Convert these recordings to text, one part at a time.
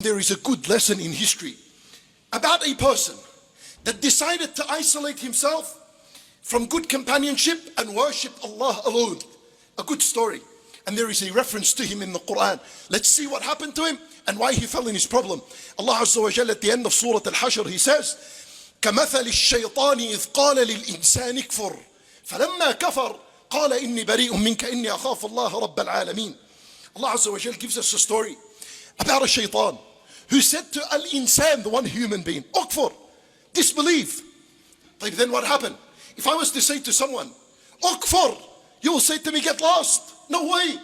There is a good lesson in history about a person that decided to isolate himself from good companionship and worship Allah alone. A good story. And there is a reference to him in the Quran. Let's see what happened to him and why he fell in his problem. Allah Azza wa Jalla at the end of Surah Al-Hashr, He says, كَمَثَلِ الشَّيْطَانِ إِذْ قَالَ لِلْإِنسَانِ اكْفُرْ فَلَمَّا كَفَرْ قَالَ إِنِّي بَرِيءٌ مِّنْكَ إِنِّي أَخَافُ اللَّهَ رَبَّ الْعَالَمِينَ. Allah Azza wa Jalla gives us a story about a shaitan who said to al-insan, the one human being, Ukfur, disbelieve. But then what happened? If I was to say to someone, Ukfur, you will say to me, get lost. No way.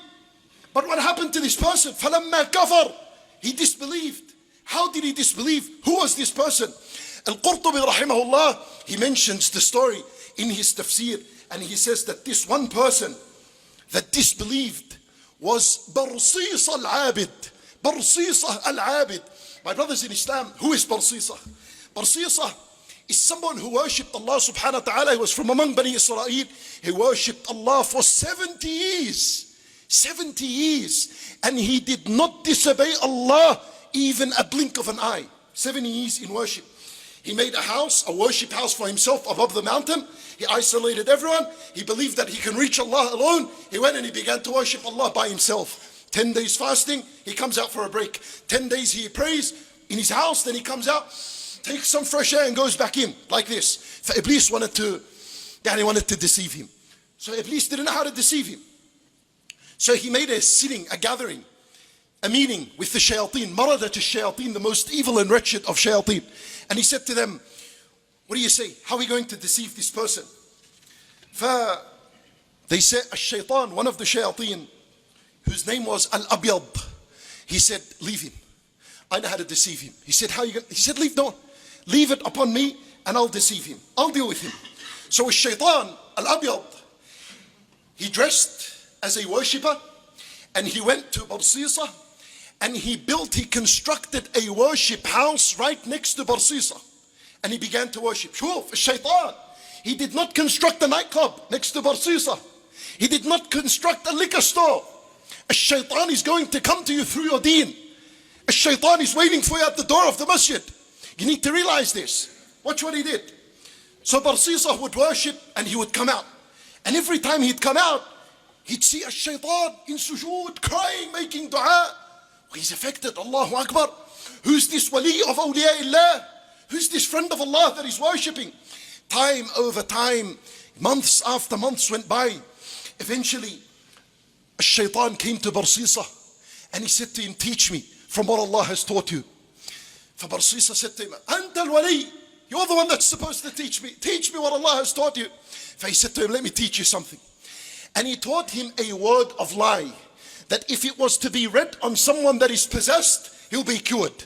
But what happened to this person? فَلَمَّا كَفَرْ, he disbelieved. How did he disbelieve? Who was this person? Al-Qurtubi rahimahullah, he mentions the story in his tafsir, and he says that this one person that disbelieved was Barsisa al-Abid. Barsisa al-Abid. My brothers in Islam, who is Barsisa? Barsisa is someone who worshipped Allah subhanahu wa ta'ala. He was from among Bani Israel. He worshipped Allah for 70 years. 70 years. And he did not disobey Allah even a blink of an eye. 70 years in worship. He made a house, a worship house for himself above the mountain. He isolated everyone. He believed that he can reach Allah alone. He went and he began to worship Allah by himself. 10 days fasting, he comes out for a break. 10 days he prays in his house, then he comes out, takes some fresh air and goes back in, like this. For Iblis wanted to deceive him. So Iblis didn't know how to deceive him. So he made a sitting, a gathering, a meeting with the shayateen, maradat al-shayateen, the most evil and wretched of shayateen. And he said to them, what do you say? How are we going to deceive this person? They said, al-shaytan, one of the shayateen, whose name was Al-Abyad, he said, leave him. I know how to deceive him. He said, how are you going? He said, leave it upon me and I'll deceive him. I'll deal with him. So Shaitan, Al-Abyad, he dressed as a worshipper and he went to Barsisa and he constructed a worship house right next to Barsisa. And he began to worship. Shuf, Shaitan, he did not construct a nightclub next to Barsisa. He did not construct a liquor store. A shaitan is going to come to you through your deen. A shaitan is waiting for you at the door of the masjid. You need to realize this. Watch what he did. So Barsisa would worship and he would come out. And every time he'd come out, he'd see a shaitan in sujood, crying, making dua. He's affected. Allahu Akbar. Who's this wali of awliyaillah? Who's this friend of Allah that he's worshipping? Time over time, months after months went by. Eventually, a shaitan came to Barsisa and he said to him, teach me from what Allah has taught you. For Barsisa said to him, Anta al-wali, you're the one that's supposed to teach me. Teach me what Allah has taught you. For he said to him, let me teach you something. And he taught him a word of lie, that if it was to be read on someone that is possessed, he'll be cured.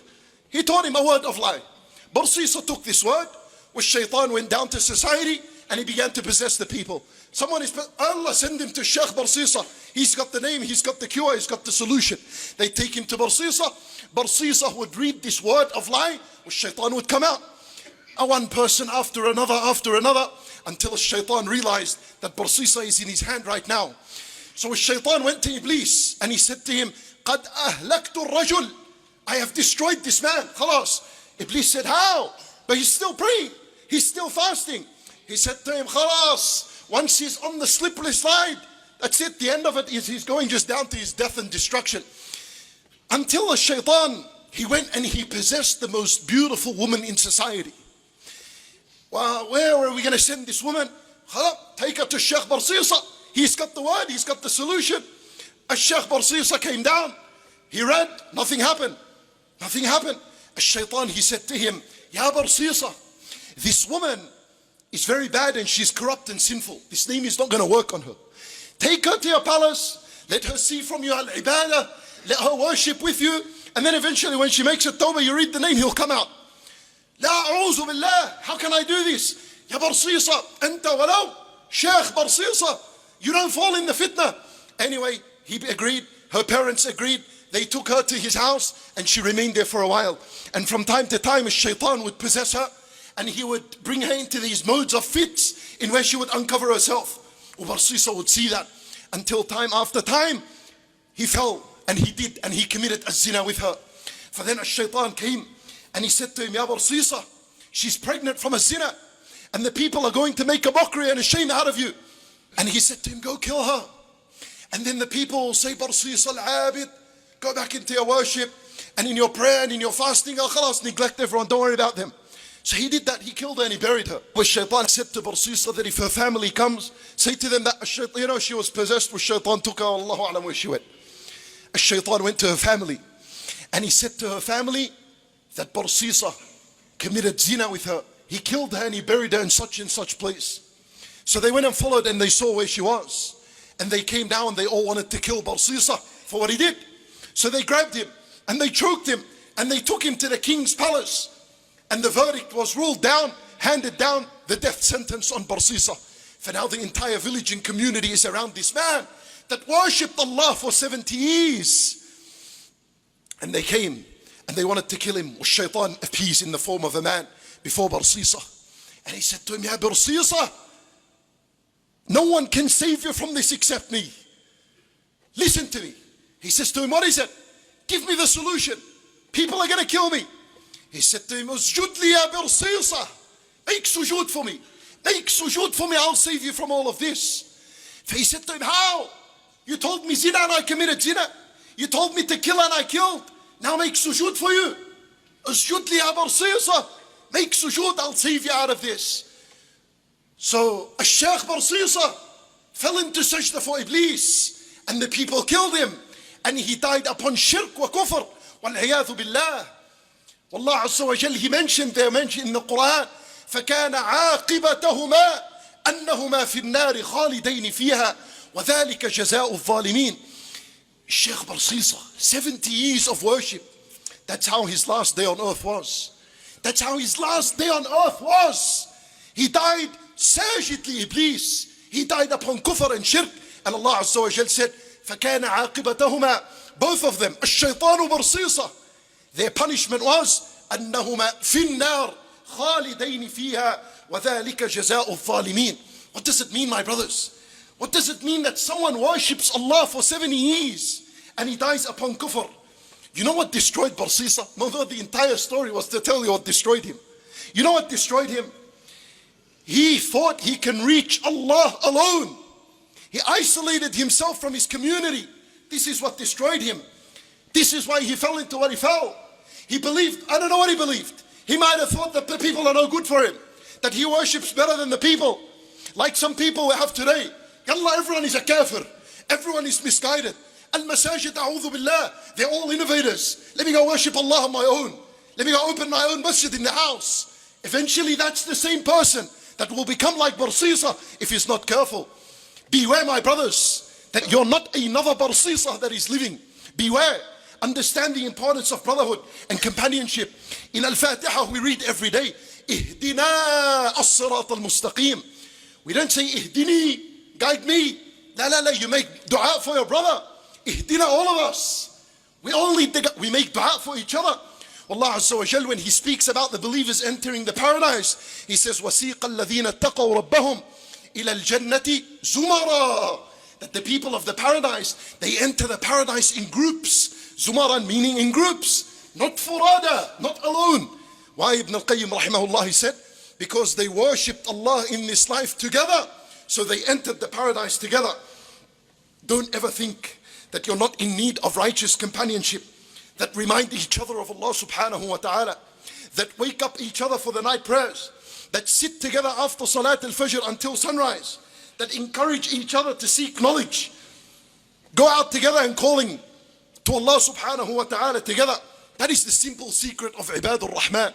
He taught him a word of lie. Barsisa took this word, which shaitan went down to society and he began to possess the people. Allah send him to Sheikh Barsisa. He's got the name, he's got the cure, he's got the solution. They take him to Barsisa. Barsisa would read this word of lie, which shaitan would come out. One person after another, until shaitan realized that Barsisa is in his hand right now. So shaitan went to Iblis and he said to him, قَدْ أَهْلَكْتُ الرَّجُلِ, I have destroyed this man. Khalas. Iblis said, how? But he's still praying. He's still fasting. He said to him, Khalas. Once he's on the slippery slide, that's it. The end of it is he's going just down to his death and destruction. Until the shaitan, he went and he possessed the most beautiful woman in society. Well, where are we going to send this woman? Take her to Sheikh Barsisa. He's got the word, he's got the solution. As Sheikh Barsisa came down, he read, nothing happened. Nothing happened. As shaitan, he said to him, Ya Barsisa, this woman is very bad and she's corrupt and sinful. This name is not going to work on her. Take her to your palace. Let her see from you al-ibadah. Let her worship with you. And then eventually when she makes a tawbah, you read the name, he'll come out. La a'udhu billah. How can I do this? Ya Barsisa, anta walaw Sheikh Barsisa. You don't fall in the fitna. Anyway, he agreed. Her parents agreed. They took her to his house and she remained there for a while. And from time to time, a shaitan would possess her. And he would bring her into these modes of fits in where she would uncover herself. Barsisa would see that until time after time, he fell and he committed a zina with her. For then a shaitan came and he said to him, Ya Barsisa, she's pregnant from a zina, and the people are going to make a mockery and a shame out of you. And he said to him, go kill her. And then the people will say, Barsisa al-Abid, go back into your worship and in your prayer and in your fasting. Oh, khalas, neglect everyone, don't worry about them. So he did that, he killed her and he buried her. But shaitan said to Barsisa that if her family comes, say to them that, you know, she was possessed with shaitan, took her, Allahu Alam where she went. A shaitan went to her family and he said to her family that Barsisa committed zina with her. He killed her and he buried her in such place. So they went and followed and they saw where she was. And they came down, they all wanted to kill Barsisa for what he did. So they grabbed him and they choked him and they took him to the king's palace. And the verdict was ruled down, handed down, the death sentence on Barsisa. For now the entire village and community is around this man that worshipped Allah for 70 years. And they came and they wanted to kill him. Shaitan appeased in the form of a man before Barsisa. And he said to him, Ya Barsisa, no one can save you from this except me. Listen to me. He says to him, what is it? Give me the solution. People are going to kill me. He said to him, Usjud li ya Barsisa. Make sujood for me. Make sujood for me, I'll save you from all of this. He said to him, how? You told me zina and I committed zina. You told me to kill and I killed. Now make sujood for you. Usjud li ya Barsisa. Make sujood, I'll save you out of this. So Shaykh Barsisa fell into sajda for Iblis and the people killed him and he died upon shirk wa kufr wal-'iyadhu billah. Wallah Azza wa Jal, he mentioned in the Quran, فَكَانَ عَاقِبَتَهُمَا أَنَّهُمَا فِي النَّارِ خَالِدَيْنِ فِيهَا وَذَلِكَ جَزَاءُ الظَّالِمِينَ. Shaykh Barsisa, 70 years of worship. That's how his last day on earth was. That's how his last day on earth was. He died sajid li Iblis. He died upon kufr and shirk. And Allah Azza wa Jal said, فَكَانَ عَاقِبَتَهُمَا, both of them, الشيطان وبرصيصة, their punishment was أنهما في النار خالدين فيها وذلك جزاء الظالمين. What does it mean, my brothers? What does it mean that someone worships Allah for 70 years and he dies upon kufr? You know what destroyed Barsisa? Although the entire story was to tell you what destroyed him. You know what destroyed him? He thought he can reach Allah alone. He isolated himself from his community. This is what destroyed him. This is why he fell into what he fell. He believed, I don't know what he believed. He might have thought that the people are no good for him, that he worships better than the people. Like some people we have today. Yallah, everyone is a kafir. Everyone is misguided. Al-masajid, a'udhu billah, they're all innovators. Let me go worship Allah on my own. Let me go open my own masjid in the house. Eventually that's the same person that will become like Barsisa if he's not careful. Beware, my brothers, that you're not another Barsisa that is living. Beware. Understand the importance of brotherhood and companionship. In Al-Fatiha we read every day, Ihdina as-sirat al-mustaqim. We don't say Ihdini, guide me. La la la, you make dua for your brother. Ihdina, all of us. We make dua for each other. Allah Azza wa Jal, when he speaks about the believers entering the paradise, he says, وَسِيقَ الَّذِينَ اتَّقَوْا رَبَّهُمْ إِلَى الْجَنَّةِ زُمَرًا. That the people of the paradise, they enter the paradise in groups. Zumaran meaning in groups, not furada, not alone. Why? Ibn al-Qayyim rahimahullah, he said, because they worshipped Allah in this life together, so they entered the paradise together. Don't ever think that you're not in need of righteous companionship, that remind each other of Allah subhanahu wa ta'ala, that wake up each other for the night prayers, that sit together after Salat al-Fajr until sunrise, that encourage each other to seek knowledge, go out together and calling to Allah subhanahu wa ta'ala together. That is the simple secret of Ibadur Rahman.